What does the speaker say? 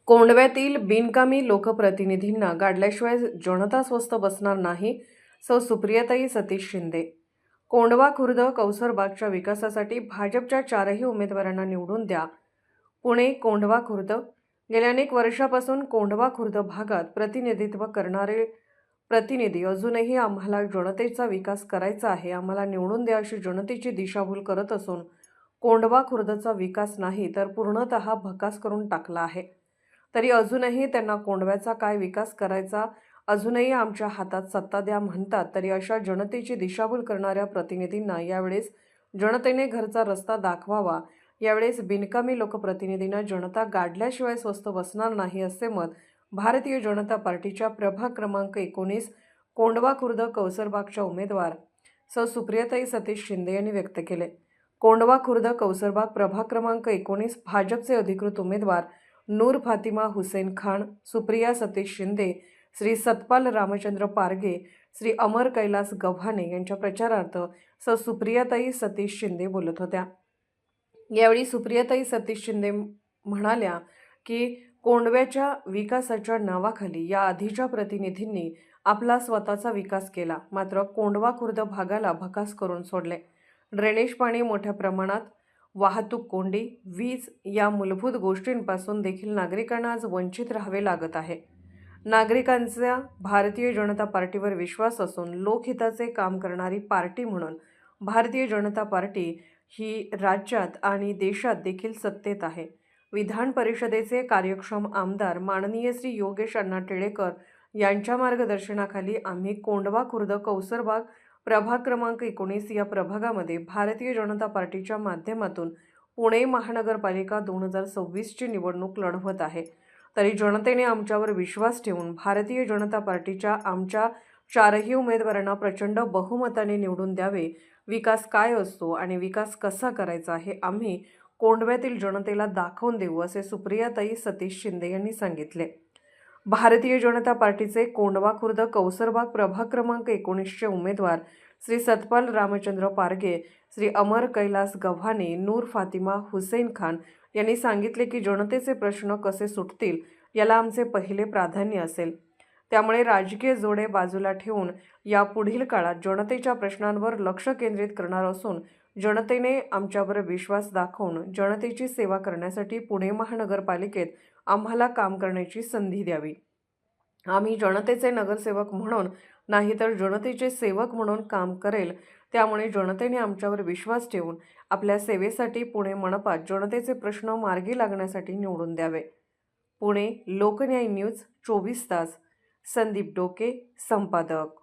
कोंढव्यातील बिनकामी लोकप्रतिनिधींना गाडल्याशिवाय जनता स्वस्थ बसणार नाही, सुप्रियाताई सतीश शिंदे। कोंढवा खुर्द कौसरबागच्या विकासासाठी भाजपच्या चारही उमेदवारांना निवडून द्या। पुणे कोंढवा खुर्द। गेल्या अनेक वर्षापासून कोंढवा खुर्द भागात प्रतिनिधित्व करणारे प्रतिनिधी अजूनही आम्हाला जनतेचा विकास करायचा आहे, आम्हाला निवडून द्या अशी जनतेची दिशाभूल करत असून कोंढवा खुर्दचा विकास नाही तर पूर्णतः भकास करून टाकला आहे। तरी अजूनही त्यांना कोंढव्याचा काय विकास करायचा, अजूनही आमच्या हातात सत्ता द्या म्हणतात। तरी अशा जनतेची दिशाभूल करणाऱ्या प्रतिनिधींना यावेळेस जनतेने घरचा रस्ता दाखवावा। यावेळेस बिनकामी लोकप्रतिनिधींना जनता गाडल्याशिवाय स्वस्थ बसणार नाही असे मत भारतीय जनता पार्टीच्या प्रभाग क्रमांक 19 कोंढवा खुर्द कौसरबागच्या उमेदवार सुप्रियाताई सतीश शिंदे यांनी व्यक्त केले। कोंढवा खुर्द कौसरबाग प्रभाग क्रमांक 19 भाजपचे अधिकृत उमेदवार नूर फातिमा हुसेन खान, सुप्रिया सतीश शिंदे, श्री सतपाल रामचंद्र पारगे, श्री अमर कैलास गव्हाणे यांच्या प्रचारार्थ सुप्रियाताई सतीश शिंदे बोलत होत्या। यावेळी सुप्रियाताई सतीश शिंदे म्हणाल्या की कोंढव्याच्या विकासाच्या नावाखाली या आधीच्या प्रतिनिधींनी आपला स्वतःचा विकास केला, मात्र कोंढवा खुर्द भागाला भकास करून सोडले। ड्रेनेज पाणी मोठ्या प्रमाणात, वाहतूक कोंडी, वीज या मूलभूत गोष्टींपासून देखील नागरिकांना आज वंचित राहावे लागत आहे। नागरिकांचा भारतीय जनता पार्टीवर विश्वास असून लोकहिताचे काम करणारी पार्टी म्हणून भारतीय जनता पार्टी ही राज्यात आणि देशात देखील सत्तेत आहे। विधान परिषदेचे कार्यक्षम आमदार माननीय श्री योगेश अण्णा टिळेकर यांच्या मार्गदर्शनाखाली आम्ही कोंढवा खुर्द कौसरबाग प्रभाग क्रमांक 19 या प्रभागामध्ये भारतीय जनता पार्टीच्या माध्यमातून पुणे महानगरपालिका 2026ची निवडणूक लढवत आहे। तरी जनतेने आमच्यावर विश्वास ठेवून भारतीय जनता पार्टीच्या आमच्या चारही उमेदवारांना प्रचंड बहुमताने निवडून द्यावे। विकास काय असतो आणि विकास कसा करायचा हे आम्ही कोंढव्यातील जनतेला दाखवून देऊ, असे सुप्रियाताई सतीश शिंदे यांनी सांगितले। भारतीय जनता पार्टीचे कोंढवा खुर्द कौसरबाग प्रभाग क्रमांक 19चे उमेदवार श्री सतपाल रामचंद्र पारगे, श्री अमर कैलास गव्हाणे, नूर फातिमा हुसेन खान यांनी सांगितले की जनतेचे प्रश्न कसे सुटतील याला आमचे पहिले प्राधान्य असेल। त्यामुळे राजकीय जोडे बाजूला ठेवून या पुढील काळात जनतेच्या प्रश्नांवर लक्ष केंद्रित करणार असून जनतेने आमच्यावर विश्वास दाखवून जनतेची सेवा करण्यासाठी पुणे महानगरपालिकेत आम्हाला काम करण्याची संधी द्यावी। आम्ही जनतेचे नगरसेवक म्हणून नाही तर जनतेचे सेवक म्हणून काम करेल। त्यामुळे जनतेने आमच्यावर विश्वास ठेवून आपल्या सेवेसाठी पुणे मनपात जनतेचे प्रश्न मार्गी लागण्यासाठी निवडून द्यावे। पुणे लोकन्याय न्यूज 24 तास। संदीप डोके, संपादक।